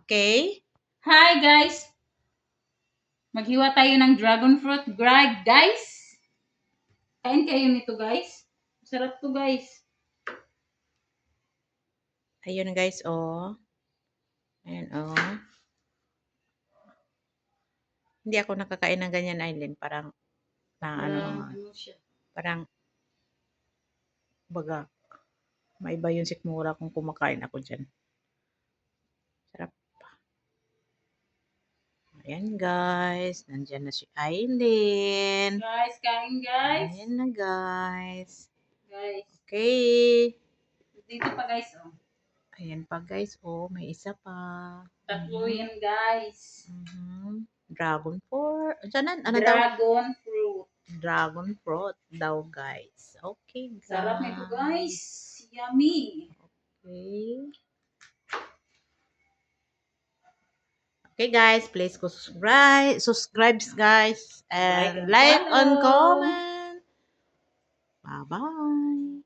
Okay? Hi guys! Maghiwa tayo ng dragon fruit. Guys! Kain kayo nito guys. Sarap to guys. Ayun guys, oh. Ayan, oh. Hindi ako nakakain ng ganyan, Aileen. Parang, Ano siya? parang, baga, maiba yung sikmura kung kumakain ako dyan. Sarap. Ayan guys, nandyan na si Aileen. Guys, kain guys. Ayan na guys. Guys. Okay. Dito pa guys oh. Ayan pa guys, oh. May isa pa. Tatlo yan guys. Dragon fruit. Ano daw? Dragon fruit. Dragon fruit daw guys. Okay guys. Sarap nito guys. Yummy. Okay. Okay guys, please subscribe guys, and Like and like and follow. comment. Bye bye.